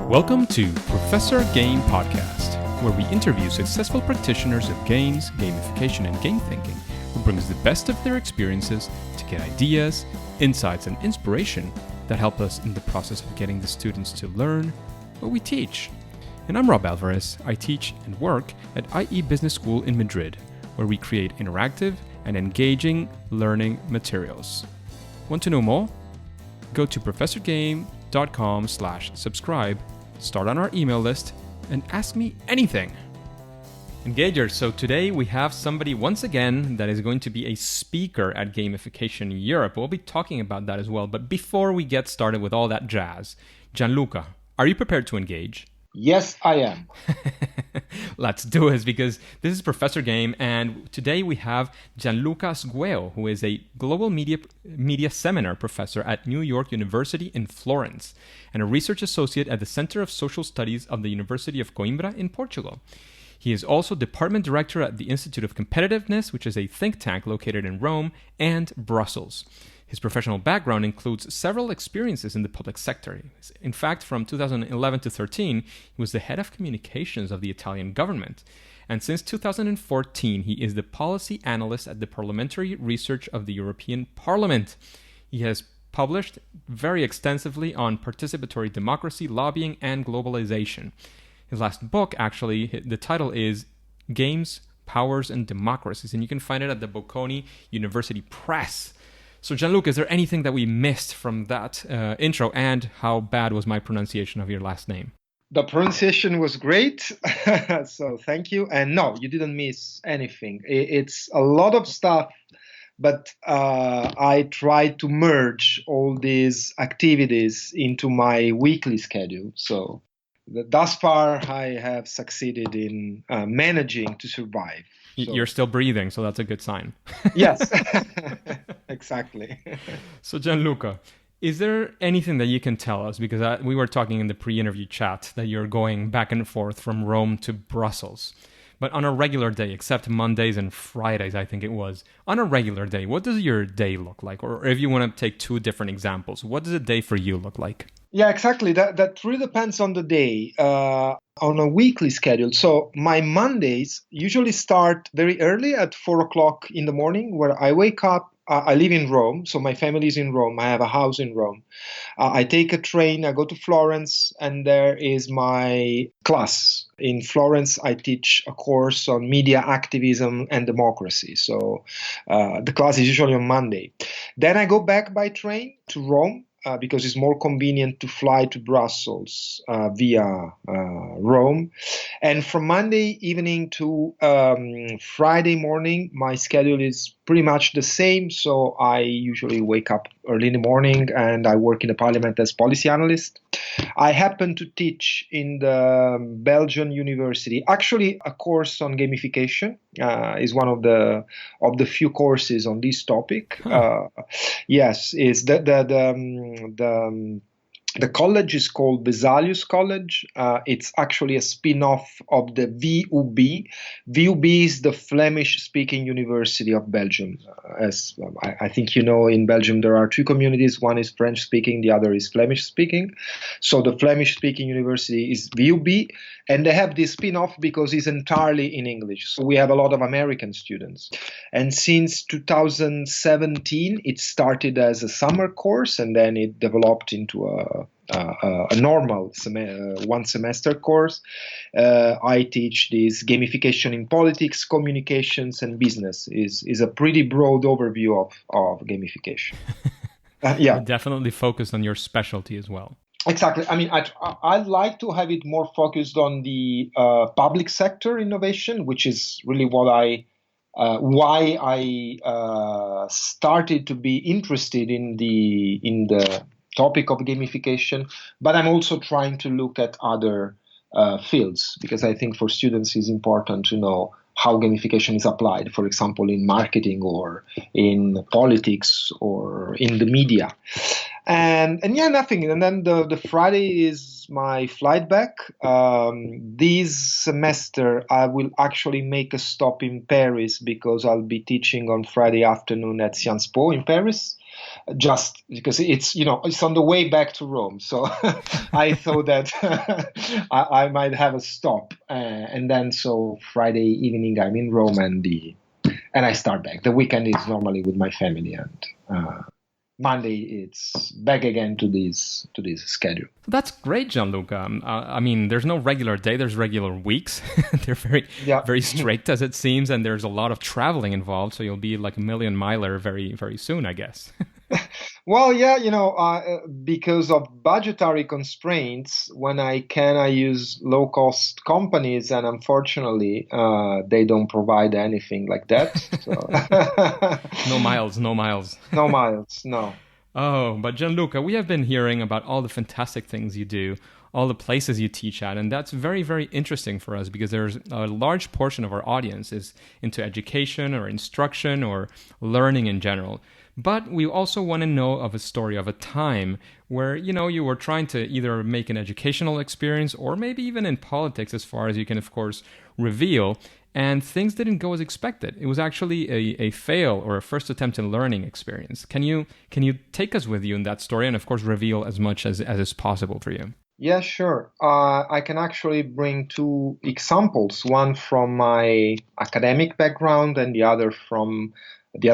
Welcome to Professor Game Podcast, where we interview successful practitioners of games, gamification, and game thinking who brings the best of their experiences to get ideas, insights, and inspiration that help us in the process of getting the students to learn what we teach. And I'm Rob Alvarez. I teach and work at IE Business School in Madrid, where we create interactive and engaging learning materials. Want to know more? Go to professorgame.com/subscribe, start on our email list, and ask me anything. Engagers, so today we have somebody once again that is going to be a speaker at Gamification Europe. We'll be talking about that as well. But before we get started with all that jazz, Gianluca, are you prepared to engage? Yes, I am. Let's do this, because this is Professor Game, and today we have Gianluca Sgueo, who is a global media seminar professor at New York University in Florence, and a research associate at the Center of Social Studies of the University of Coimbra in Portugal. He is also department director at the Institute of Competitiveness, which is a think tank located in Rome and Brussels. His professional background includes several experiences in the public sector. In fact, from 2011 to 13, he was the head of communications of the Italian government. And since 2014, he is the Policy Analyst at the Parliamentary Research of the European Parliament. He has published very extensively on participatory democracy, lobbying, and globalization. His last book, actually, the title is Games, Powers, and Democracies, and you can find it at the Bocconi University Press. So, Gianluca, is there anything that we missed from that intro, and how bad was my pronunciation of your last name? The pronunciation was great, so thank you. And no, you didn't miss anything. It's a lot of stuff, but I tried to merge all these activities into my weekly schedule. So thus far, I have succeeded in managing to survive. So. You're still breathing, so that's a good sign. Yes, exactly. So, Gianluca, is there anything that you can tell us? Because we were talking in the pre-interview chat that you're going back and forth from Rome to Brussels. But on a regular day, except Mondays and Fridays, I think it was, on a regular day, what does your day look like? Or if you want to take two different examples, what does a day for you look like? Yeah, exactly. That really depends on the day, on a weekly schedule. So my Mondays usually start very early at 4 o'clock in the morning, where I wake up. I live in Rome, so my family is in Rome. I have a house in Rome. I take a train, I go to Florence, and there is my class. In Florence, I teach a course on media activism and democracy. So the class is usually on Monday. Then I go back by train to Rome. Because it's more convenient to fly to Brussels via Rome. And from Monday evening to Friday morning, my schedule is pretty much the same. So I usually wake up early in the morning and I work in the Parliament as Policy Analyst. I happen to teach in the Belgian University, actually a course on gamification. Is one of the few courses on this topic. Yes, is the college is called Vesalius College. It's actually a spin-off of the VUB. VUB is the Flemish-speaking University of Belgium. As I think you know, in Belgium there are two communities. One is French-speaking, the other is Flemish-speaking. So the Flemish-speaking university is VUB, and they have this spin-off because it's entirely in English. So we have a lot of American students. And since 2017, it started as a summer course, and then it developed into a normal one semester course. I teach this gamification in politics, communications, and business. Is a pretty broad overview of gamification. Yeah, definitely focused on your specialty as well. Exactly. I mean, I'd like to have it more focused on the public sector innovation, which is really why I started to be interested in the topic of gamification, but I'm also trying to look at other fields, because I think for students it's important to know how gamification is applied, for example, in marketing or in politics or in the media. And yeah, nothing. And then the Friday is my flight back. This semester, I will actually make a stop in Paris because I'll be teaching on Friday afternoon at Sciences Po in Paris. just because it's on the way back to Rome. So I thought that I might have a stop, and then so Friday evening I'm in Rome, and I start back. The weekend is normally with my family, and Monday it's back again to this schedule. That's great, Gianluca. I mean, there's no regular day, there's regular weeks. They're very strict, as it seems, and there's a lot of traveling involved, so you'll be like a million miler very, very soon, I guess. Well, yeah, because of budgetary constraints, when I can, I use low-cost companies, and unfortunately, they don't provide anything like that. So. No miles. No miles, no. Oh, but Gianluca, we have been hearing about all the fantastic things you do, all the places you teach at, and that's very, very interesting for us because there's a large portion of our audience is into education or instruction or learning in general. But we also want to know of a story of a time where, you were trying to either make an educational experience or maybe even in politics, as far as you can, of course, reveal, and things didn't go as expected. It was actually a fail or a first attempt in learning experience. Can you take us with you in that story and, of course, reveal as much as is possible for you? Yeah, sure. I can actually bring two examples, one from my academic background and the other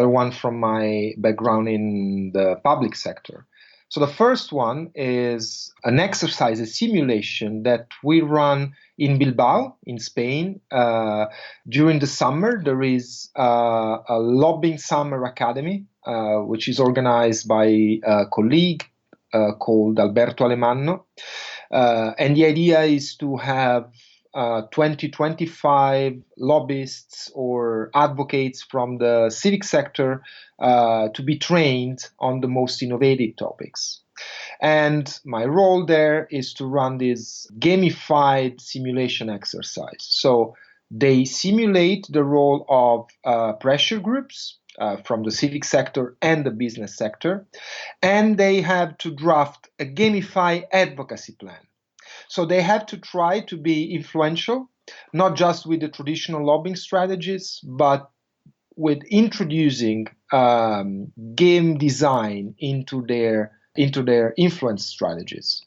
one from my background in the public sector. So the first one is an exercise, a simulation that we run in Bilbao, in Spain. During the summer, there is a lobbying summer academy, which is organized by a colleague called Alberto Alemanno. And the idea is to have 20-25 lobbyists or advocates from the civic sector to be trained on the most innovative topics. And my role there is to run this gamified simulation exercise. So they simulate the role of pressure groups from the civic sector and the business sector, and they have to draft a gamified advocacy plan. So they have to try to be influential, not just with the traditional lobbying strategies, but with introducing game design into their influence strategies.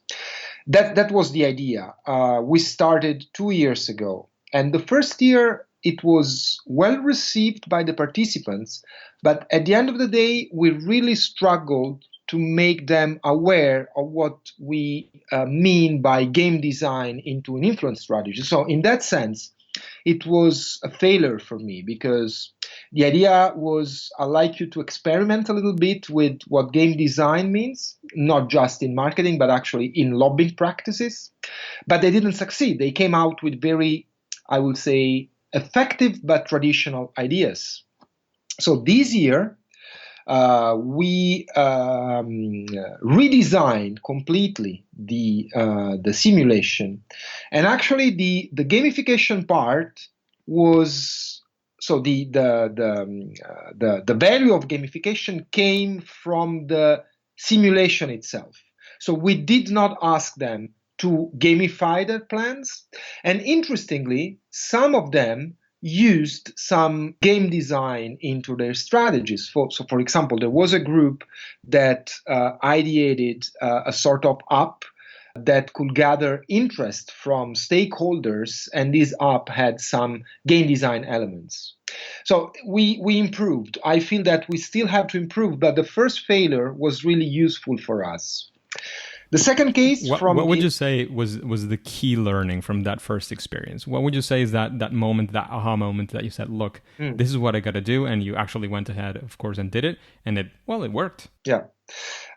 That was the idea. We started 2 years ago, and the first year it was well received by the participants, but at the end of the day, we really struggled to make them aware of what we mean by game design into an influence strategy. So in that sense, it was a failure for me because the idea was I'd like you to experiment a little bit with what game design means, not just in marketing, but actually in lobbying practices. But they didn't succeed. They came out with very, I would say, effective but traditional ideas. So this year, we redesigned completely the simulation, and actually the gamification part was so the value of gamification came from the simulation itself. So we did not ask them to gamify their plans, and interestingly, some of them used some game design into their strategies. So, for example, there was a group that ideated a sort of app that could gather interest from stakeholders, and this app had some game design elements. So we improved. I feel that we still have to improve, but the first failure was really useful for us. The second case what would you say was the key learning from that first experience? What would you say is that moment, that aha moment that you said, look, this is what I got to do, and you actually went ahead, of course, and did it, and it worked? Yeah.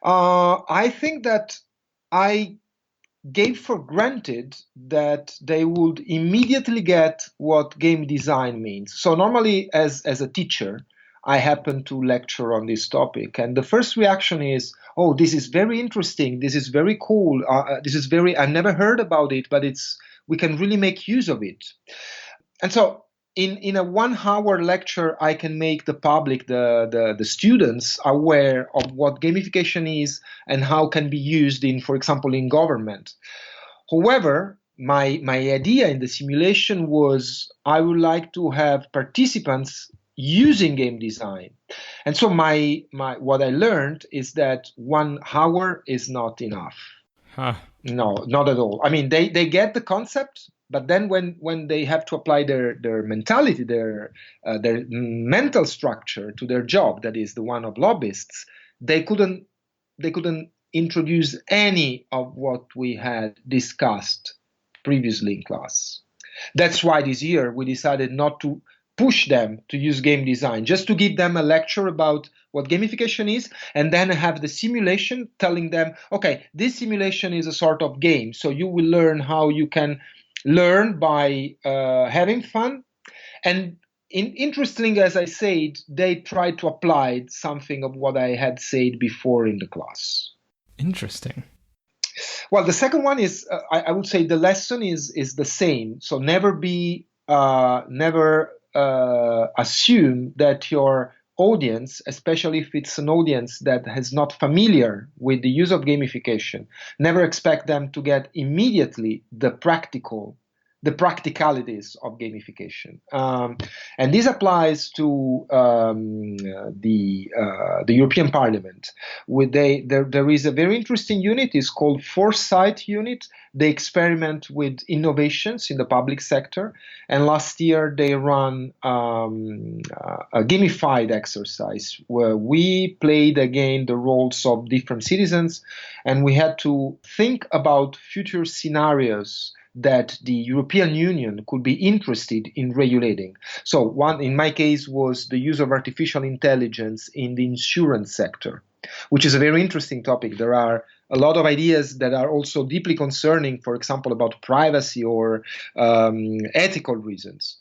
I think that I gave for granted that they would immediately get what game design means. So normally, as a teacher, I happen to lecture on this topic, and the first reaction is, oh, this is very interesting, this is very cool, I've never heard about it, but we can really make use of it. And so in a 1 hour lecture, I can make the public, the students, aware of what gamification is and how it can be used in, for example, in government. However, my idea in the simulation was I would like to have participants using game design And so what I learned is that 1 hour is not enough. Huh. No, not at all. I mean, they get the concept, but then when they have to apply their mentality, their mental structure to their job, that is the one of lobbyists, they couldn't introduce any of what we had discussed previously in class. That's why this year we decided not to push them to use game design, just to give them a lecture about what gamification is, and then have the simulation telling them, okay, this simulation is a sort of game, so you will learn how you can learn by having fun. And interesting, as I said, they tried to apply something of what I had said before in the class. Interesting. Well, the second one is, I would say the lesson is the same. So never assume that your audience, especially if it's an audience that is not familiar with the use of gamification, never expect them to get immediately the practicalities of gamification. And this applies to the European Parliament. There is a very interesting unit, it's called Foresight Unit. They experiment with innovations in the public sector. And last year they ran a gamified exercise where we played again the roles of different citizens, and we had to think about future scenarios that the European Union could be interested in regulating. So one, in my case, was the use of artificial intelligence in the insurance sector, which is a very interesting topic. There are a lot of ideas that are also deeply concerning, for example, about privacy or ethical reasons.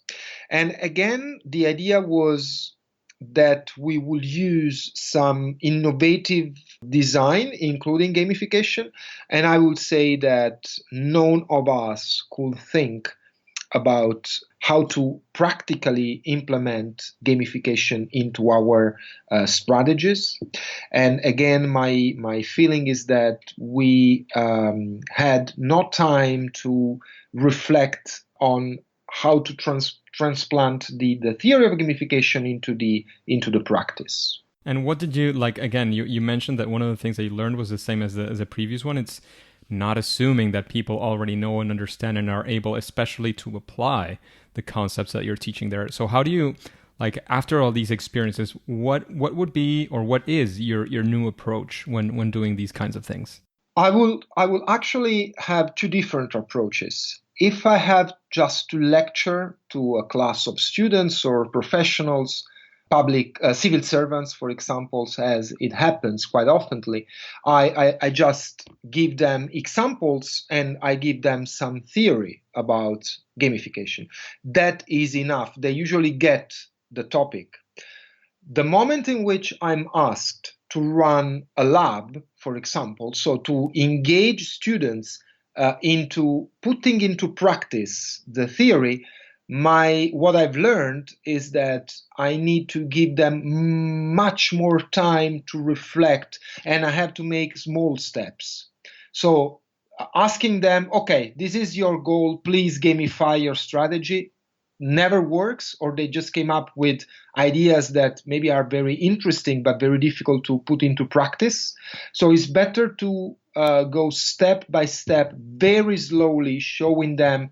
And again, the idea was that we would use some innovative design, including gamification. And I would say that none of us could think about how to practically implement gamification into our strategies. And again, my feeling is that we had no time to reflect on how to transplant the theory of gamification into the practice. And what did you like? Again, you mentioned that one of the things that you learned was the same as the previous one. It's not assuming that people already know and understand and are able, especially to apply the concepts that you're teaching there. So how do you, like, after all these experiences, what would be, or what is your new approach when doing these kinds of things? I will actually have two different approaches. If I have just to lecture to a class of students or professionals, public civil servants, for example, as it happens quite oftenly, I just give them examples and I give them some theory about gamification. That is enough. They usually get the topic. The moment in which I'm asked to run a lab, for example, so to engage students into putting into practice the theory, what I've learned is that I need to give them much more time to reflect, and I have to make small steps. So asking them, okay, this is your goal, please gamify your strategy, never works, or they just came up with ideas that maybe are very interesting but very difficult to put into practice. So it's better to go step by step, very slowly, showing them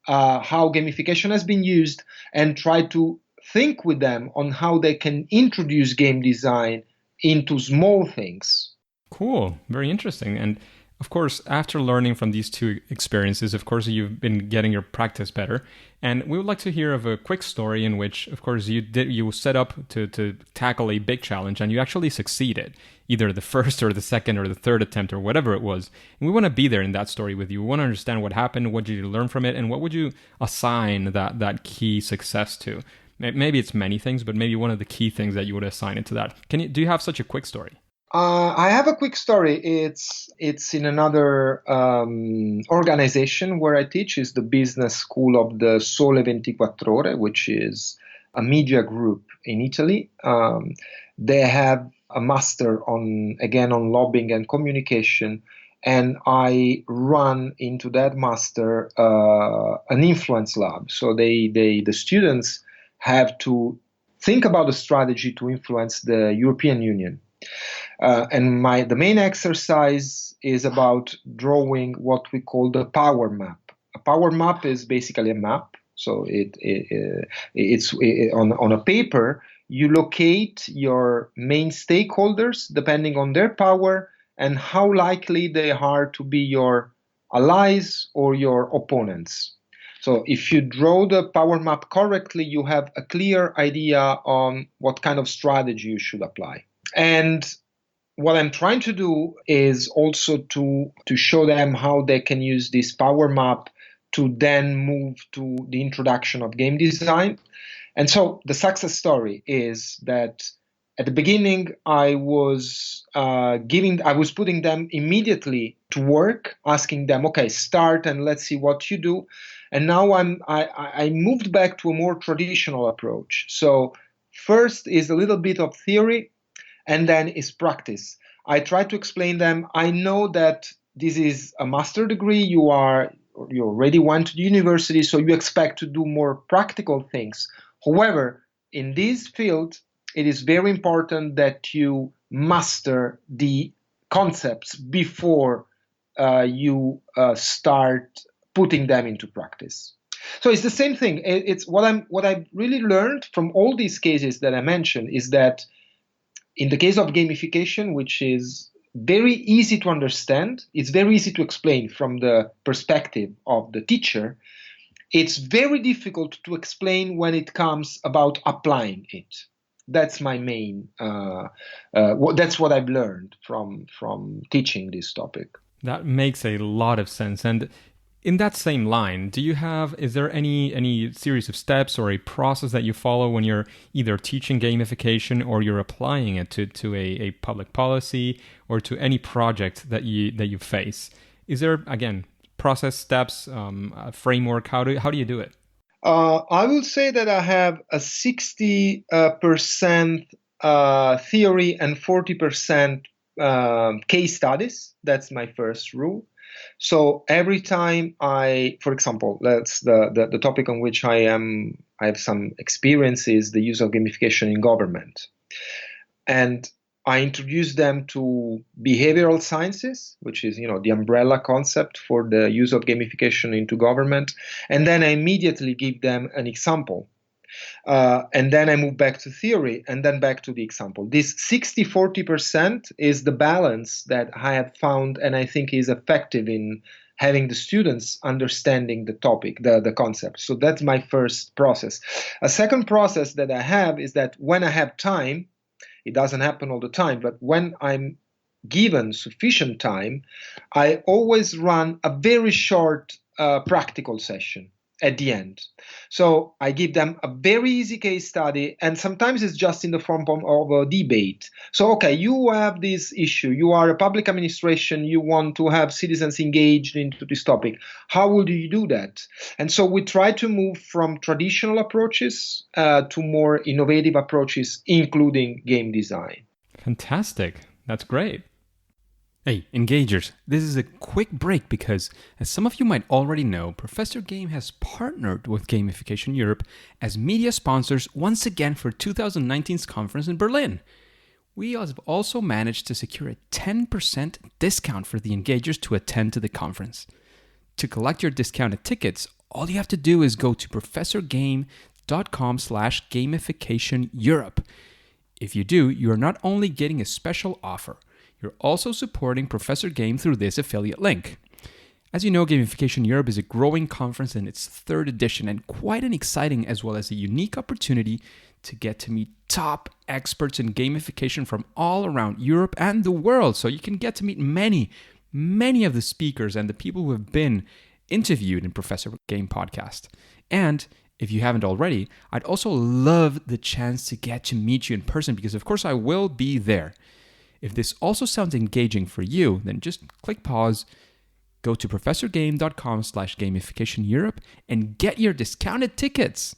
how gamification has been used, and try to think with them on how they can introduce game design into small things. Cool. Very interesting. And of course, after learning from these two experiences, of course, you've been getting your practice better. And we would like to hear of a quick story in which, of course, you set up to tackle a big challenge and you actually succeeded, either the first or the second or the third attempt or whatever it was. And we want to be there in that story with you. We want to understand what happened, what did you learn from it, and what would you assign that key success to? Maybe it's many things, but maybe one of the key things that you would assign it to that. Do you have such a quick story? I have a quick story. It's in another organization where I teach. Is the business school of the Sole 24 Ore, which is a media group in Italy. They have a master on lobbying and communication, and I run into that master an influence lab. So the students have to think about a strategy to influence the European Union. And the main exercise is about drawing what we call the power map. A power map is basically a map. So it's on a paper. You locate your main stakeholders depending on their power and how likely they are to be your allies or your opponents. So if you draw the power map correctly, you have a clear idea on what kind of strategy you should apply. And what I'm trying to do is also to show them how they can use this power map to then move to the introduction of game design. And so the success story is that at the beginning, I was putting them immediately to work, asking them, okay, start and let's see what you do. And now I moved back to a more traditional approach. So first is a little bit of theory, and then is practice. I try to explain them. I know that this is a master degree. You already went to the university, so you expect to do more practical things. However, in this field, it is very important that you master the concepts before you start putting them into practice. So it's the same thing. It's what I've really learned from all these cases that I mentioned is that in the case of gamification, which is very easy to understand, it's very easy to explain from the perspective of the teacher. It's very difficult to explain when it comes about applying it. That's my main. That's what I've learned from teaching this topic. That makes a lot of sense. And in that same line, is there any series of steps or a process that you follow when you're either teaching gamification or you're applying it to a public policy or to any project that you face? Is there, again, process steps, a framework? How do you do it? I will say that I have a 60% theory and 40% case studies. That's my first rule. So every time for example, that's the topic on which I have some experience is the use of gamification in government. And I introduce them to behavioral sciences, which is, the umbrella concept for the use of gamification into government. And then I immediately give them an example. And then I move back to theory and then back to the example. This 60-40% is the balance that I have found and I think is effective in having the students understanding the topic, the concept. So that's my first process. A second process that I have is that when I have time, it doesn't happen all the time, but when I'm given sufficient time, I always run a very short practical session at the end. So I give them a very easy case study, and sometimes it's just in the form of a debate. So, okay, you have this issue. You are a public administration. You want to have citizens engaged into this topic. How would you do that? And so we try to move from traditional approaches to more innovative approaches, including game design. Fantastic. That's great. Hey, Engagers, this is a quick break because, as some of you might already know, Professor Game has partnered with Gamification Europe as media sponsors once again for 2019's conference in Berlin. We have also managed to secure a 10% discount for the Engagers to attend to the conference. To collect your discounted tickets, all you have to do is go to professorgame.com/gamificationeurope. If you do, you are not only getting a special offer, you're also supporting Professor Game through this affiliate link. As you know, Gamification Europe is a growing conference in its third edition and quite an exciting as well as a unique opportunity to get to meet top experts in gamification from all around Europe and the world. So you can get to meet many of the speakers and the people who have been interviewed in Professor Game podcast. And if you haven't already, I'd also love the chance to get to meet you in person because of course I will be there. If this also sounds engaging for you, then just click pause, go to professorgame.com/gamificationeurope and get your discounted tickets.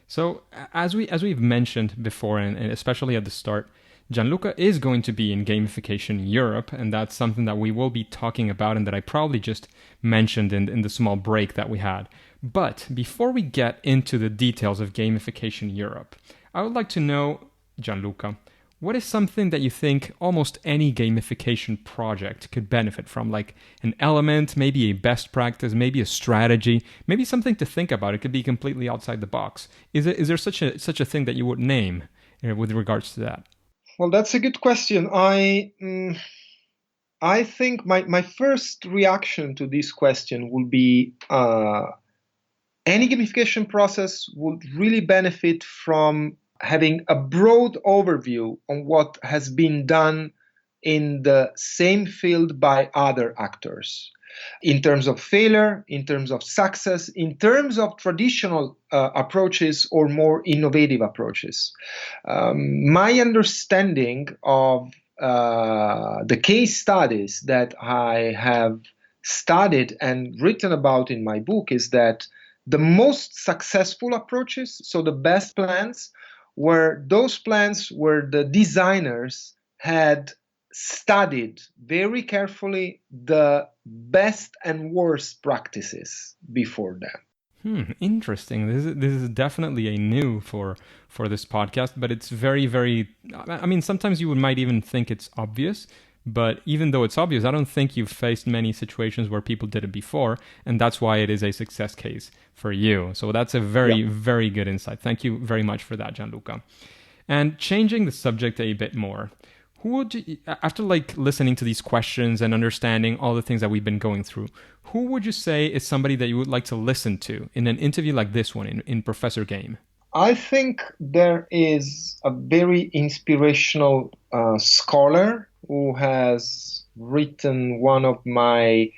So as we've mentioned before, and especially at the start, Gianluca is going to be in Gamification Europe, and that's something that we will be talking about and that I probably just mentioned in the small break that we had. But before we get into the details of Gamification Europe, I would like to know, Gianluca, what is something that you think almost any gamification project could benefit from? Like an element, maybe a best practice, maybe a strategy, maybe something to think about. It could be completely outside the box. Is there such a thing that you would name with regards to that? Well, that's a good question. I think my first reaction to this question will be any gamification process would really benefit from having a broad overview on what has been done in the same field by other actors in terms of failure, in terms of success, in terms of traditional approaches or more innovative approaches. My understanding of the case studies that I have studied and written about in my book is that the most successful approaches, so the best plans, were those plans where the designers had studied very carefully the best and worst practices before them. Interesting. This is definitely a new for this podcast, but it's very, very. I mean, sometimes you might even think it's obvious, but even though it's obvious, I don't think you've faced many situations where people did it before, and that's why it is a success case for you. So that's a very, very good insight. Thank you very much for that, Gianluca. And changing the subject a bit more. Who would you, after listening to these questions and understanding all the things that we've been going through, who would you say is somebody that you would like to listen to in an interview like this one in Professor Game? I think there is a very inspirational scholar who has written one of my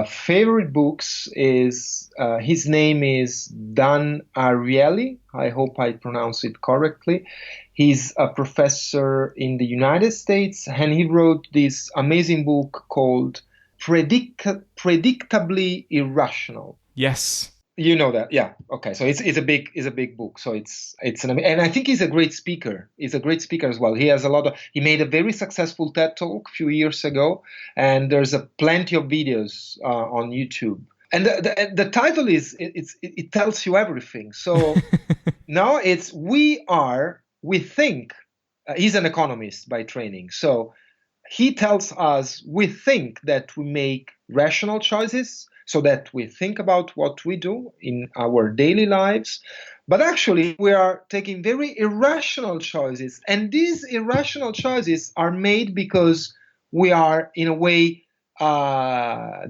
favorite books. His name is Dan Ariely. I hope I pronounce it correctly. He's a professor in the United States, and he wrote this amazing book called Predictably Irrational. Yes. You know that, yeah. Okay, so it's a big book. So and I think he's a great speaker. He's a great speaker as well. He made a very successful TED talk a few years ago, and there's plenty of videos on YouTube. And the title it tells you everything. So now it's we think. He's an economist by training, so he tells us we think that we make rational choices, so that we think about what we do in our daily lives. But actually, we are taking very irrational choices. And these irrational choices are made because we are, in a way,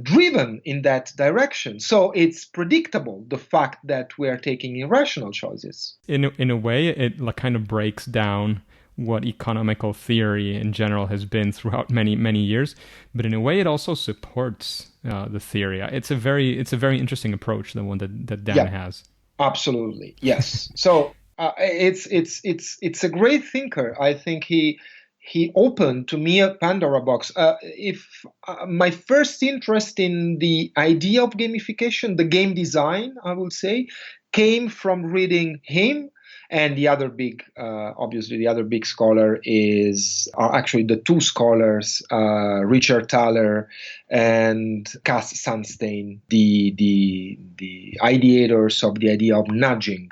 driven in that direction. So it's predictable, the fact that we are taking irrational choices. In a way, it kind of breaks down what economical theory in general has been throughout many, many years. But in a way, it also supports the theory. It's a very interesting approach, the one that Dan has. Absolutely, yes. So it's a great thinker. I think he opened to me a Pandora box. If my first interest in the idea of gamification, the game design, I would say, came from reading him. And the other big, obviously, the other big scholar are actually the two scholars, Richard Thaler and Cass Sunstein, the ideators of the idea of nudging.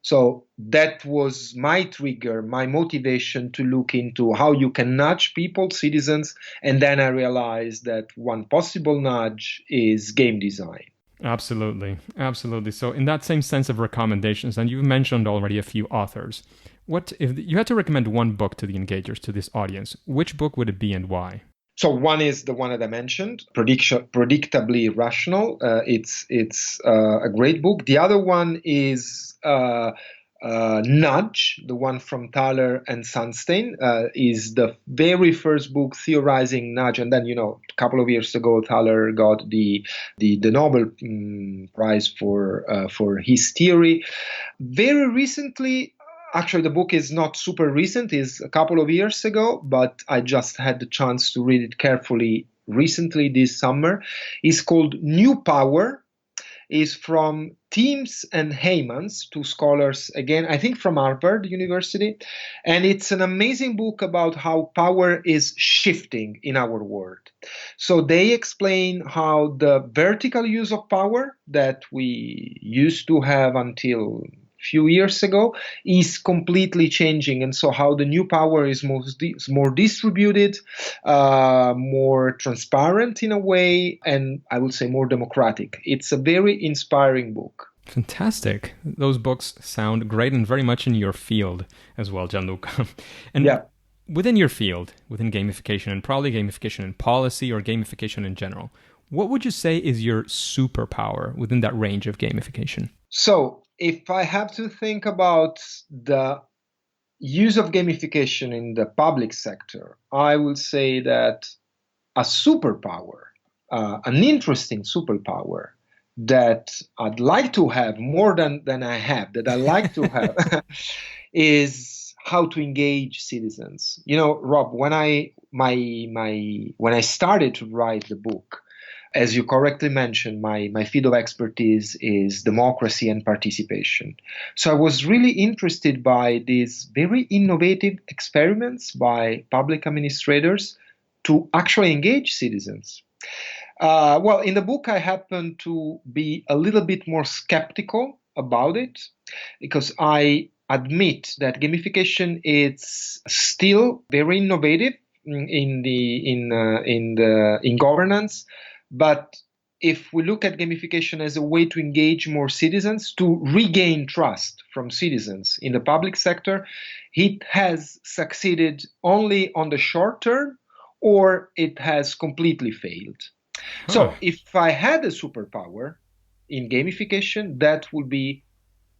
So that was my trigger, my motivation to look into how you can nudge people, citizens, and then I realized that one possible nudge is game design. Absolutely. So in that same sense of recommendations, and you've mentioned already a few authors, what if you had to recommend one book to the engagers, to this audience, which book would it be and why? So one is the one that I mentioned, Predictably Rational. It's a great book. The other one is Nudge, the one from Thaler and Sunstein, is the very first book theorizing nudge. And then, a couple of years ago, Thaler got the Nobel Prize for his theory. Very recently, actually, the book is not super recent, it's a couple of years ago, but I just had the chance to read it carefully recently this summer. It's called New Power. Is from Teams and Heymans, two scholars, again, I think from Harvard University. And it's an amazing book about how power is shifting in our world. So they explain how the vertical use of power that we used to have until a few years ago is completely changing. And so how the new power is more distributed, more transparent in a way, and I would say more democratic. It's a very inspiring book. Fantastic. Those books sound great and very much in your field as well, Gianluca. And Yeah. within your field, within gamification, and probably gamification in policy or gamification in general, what would you say is your superpower within that range of gamification? So if I have to think about the use of gamification in the public sector, I will say that a superpower, an interesting superpower that I'd like to have more than I have, that I like to have, is how to engage citizens. You know, Rob, when I started to write the book, as you correctly mentioned, my field of expertise is democracy and participation. So I was really interested by these very innovative experiments by public administrators to actually engage citizens. Well, in the book, I happen to be a little bit more skeptical about it because I admit that gamification is still very innovative in governance. But if we look at gamification as a way to engage more citizens, to regain trust from citizens in the public sector, it has succeeded only on the short term, or it has completely failed. So if I had a superpower in gamification, that would be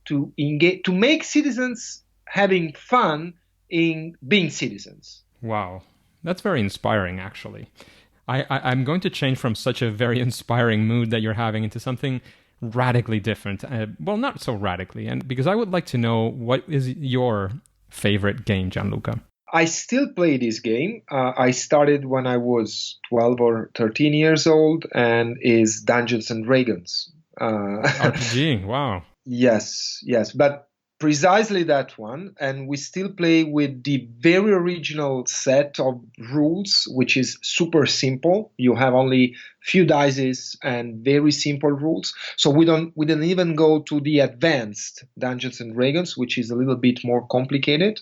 to engage, to make citizens having fun in being citizens. Wow. That's very inspiring, actually. I'm going to change from such a very inspiring mood that you're having into something radically different. Well, not so radically, and because I would like to know what is your favorite game, Gianluca? I still play this game. I started when I was 12 or 13 years old, and is Dungeons and Dragons. RPG, wow. Yes, but precisely that one. And we still play with the very original set of rules, which is super simple. You have only few dice and very simple rules. So we don't even go to the advanced Dungeons and Dragons, which is a little bit more complicated.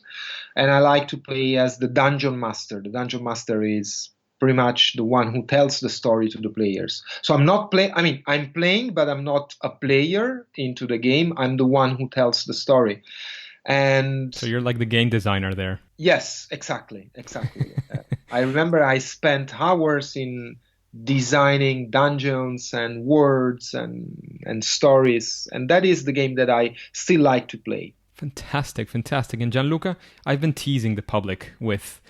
And I like to play as the Dungeon Master. The Dungeon Master is pretty much the one who tells the story to the players. So I'm not playing, I'm playing, but I'm not a player into the game. I'm the one who tells the story. And so you're like the game designer there. Yes, exactly. I remember I spent hours in designing dungeons and words and stories. And that is the game that I still like to play. Fantastic. And Gianluca, I've been teasing the public with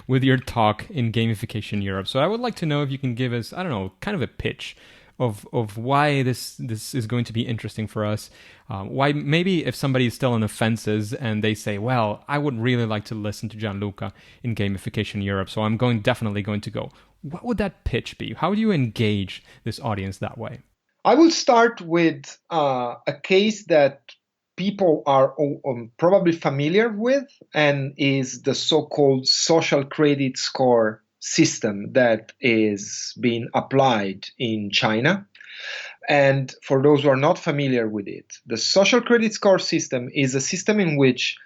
with your talk in Gamification Europe. So I would like to know if you can give us, I don't know, kind of a pitch of why this is going to be interesting for us. Why maybe if somebody is still on the fences and they say, well, I would really like to listen to Gianluca in Gamification Europe, so I'm definitely going to go. What would that pitch be? How do you engage this audience that way? I will start with a case that people are probably familiar with, and is the so-called social credit score system that is being applied in China. And for those who are not familiar with it, the social credit score system is a system in which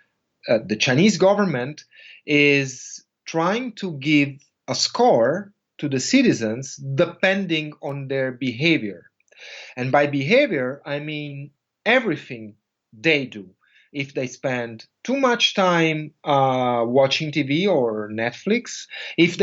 the Chinese government is trying to give a score to the citizens depending on their behavior. And by behavior, I mean everything they do. If they spend too much time watching TV or Netflix, if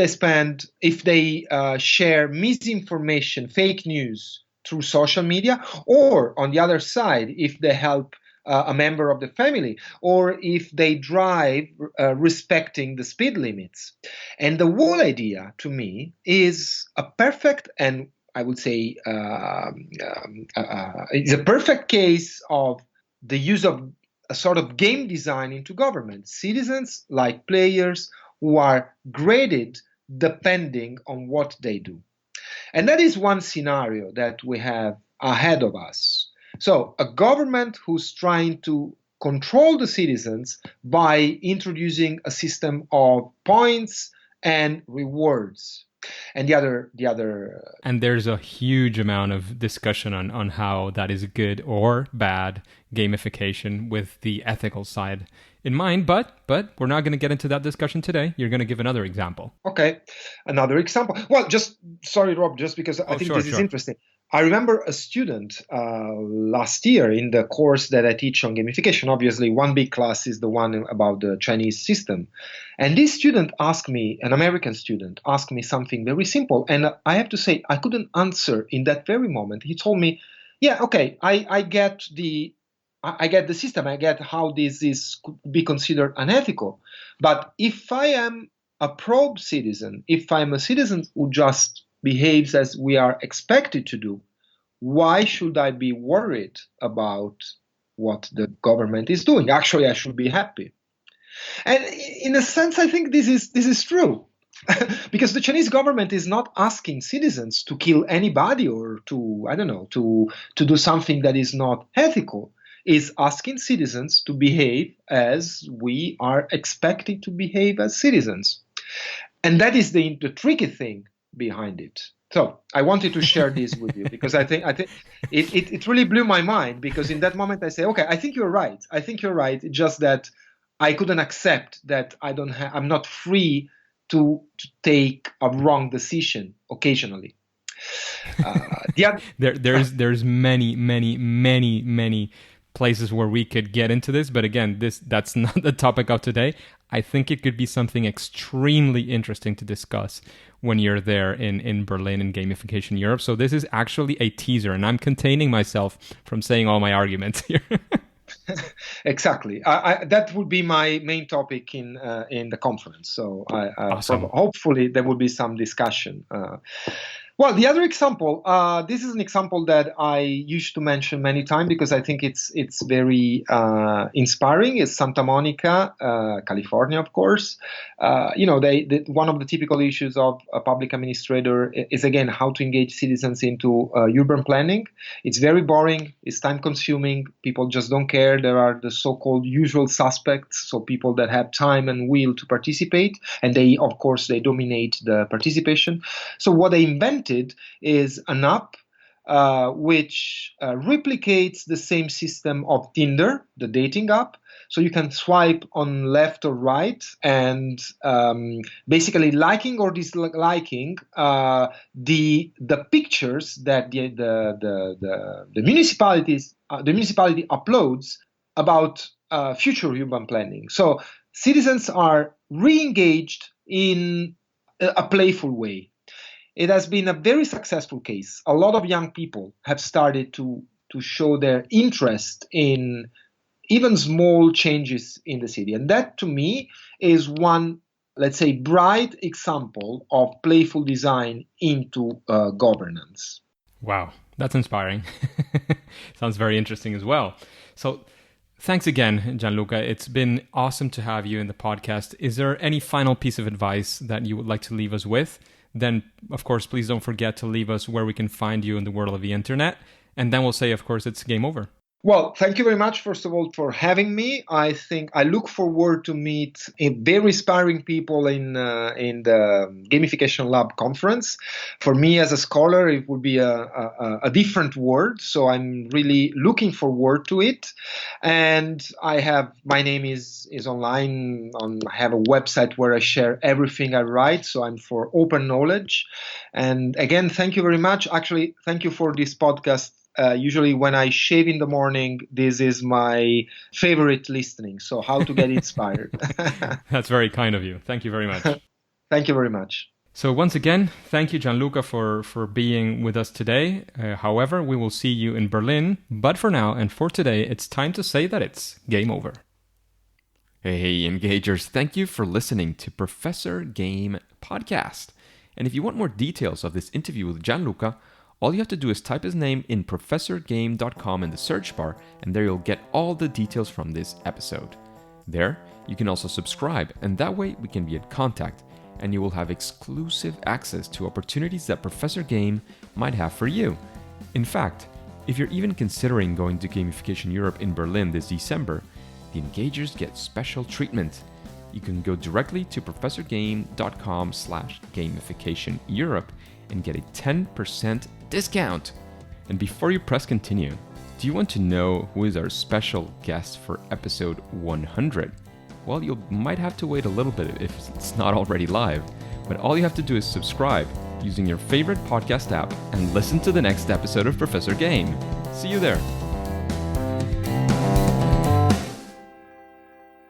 they share misinformation, fake news through social media, or on the other side, if they help a member of the family, or if they drive respecting the speed limits. And the whole idea, to me, is a perfect, and I would say it's a perfect case of the use of a sort of game design into government. Citizens, like players, who are graded depending on what they do. And that is one scenario that we have ahead of us. So a government who's trying to control the citizens by introducing a system of points and rewards. And the other and there's a huge amount of discussion on how that is good or bad gamification with the ethical side in mind, but we're not going to get into that discussion today. You're going to give another example. Okay, another example. Well, sorry, Rob, just because I think this is interesting. I remember a student last year in the course that I teach on gamification. Obviously, one big class is the one about the Chinese system. And this student asked me, an American student, asked me something very simple. And I have to say, I couldn't answer in that very moment. He told me, yeah, okay, I get the system. I get how this could be considered unethical. But if I am a probe citizen, if I'm a citizen who just behaves as we are expected to do, why should I be worried about what the government is doing? Actually, I should be happy. And in a sense, I think this is true. Because the Chinese government is not asking citizens to kill anybody or to do something that is not ethical. Is asking citizens to behave as we are expected to behave as citizens. And that is the tricky thing behind it. So I wanted to share this with you because I think it really blew my mind, because in that moment I say, okay, I think you're right. It's just that I couldn't accept that I'm not free to take a wrong decision occasionally. There's many places where we could get into this, but again, that's not the topic of today. I think it could be something extremely interesting to discuss when you're there in Berlin in Gamification Europe. So this is actually a teaser, and I'm containing myself from saying all my arguments here. Exactly. That would be my main topic in the conference. So awesome. Hopefully there will be some discussion. Well, the other example, this is an example that I used to mention many times because I think it's very inspiring. It's Santa Monica, California, of course. One of the typical issues of a public administrator is, again, how to engage citizens into urban planning. It's very boring. It's time-consuming. People just don't care. There are the so-called usual suspects, so people that have time and will to participate, and they dominate the participation. So what they invented is an app which replicates the same system of Tinder, the dating app. So you can swipe on left or right, and basically liking or disliking the pictures that the municipality uploads about future urban planning. So citizens are re-engaged in a playful way. It has been a very successful case. A lot of young people have started to show their interest in even small changes in the city. And that, to me, is one, let's say, bright example of playful design into governance. Wow, that's inspiring. Sounds very interesting as well. So thanks again, Gianluca. It's been awesome to have you in the podcast. Is there any final piece of advice that you would like to leave us with? Then, of course, please don't forget to leave us where we can find you in the world of the internet. And then we'll say, of course, it's game over. Well, thank you very much, first of all, for having me. I think I look forward to meet very inspiring people in the Gamification Lab conference. For me as a scholar, it would be a different world, so I'm really looking forward to it. And my name is online. I have a website where I share everything I write, so I'm for open knowledge. And again, thank you very much. Actually, thank you for this podcast. Usually when I shave in the morning, this is my favorite listening. So how to get inspired. That's very kind of you. Thank you very much. Thank you very much. So once again, thank you, Gianluca, for being with us today. However, we will see you in Berlin. But for now and for today, it's time to say that it's game over. Hey, Engagers, thank you for listening to Professor Game Podcast. And if you want more details of this interview with Gianluca, all you have to do is type his name in professorgame.com in the search bar, and there you'll get all the details from this episode. There, you can also subscribe, and that way we can be in contact, and you will have exclusive access to opportunities that Professor Game might have for you. In fact, if you're even considering going to Gamification Europe in Berlin this December, the Engagers get special treatment. you can go directly to professorgame.com/gamificationeurope and get a 10% discount. And before you press continue, do you want to know who is our special guest for episode 100? Well, you might have to wait a little bit if it's not already live, but all you have to do is subscribe using your favorite podcast app and listen to the next episode of Professor Game. See you there.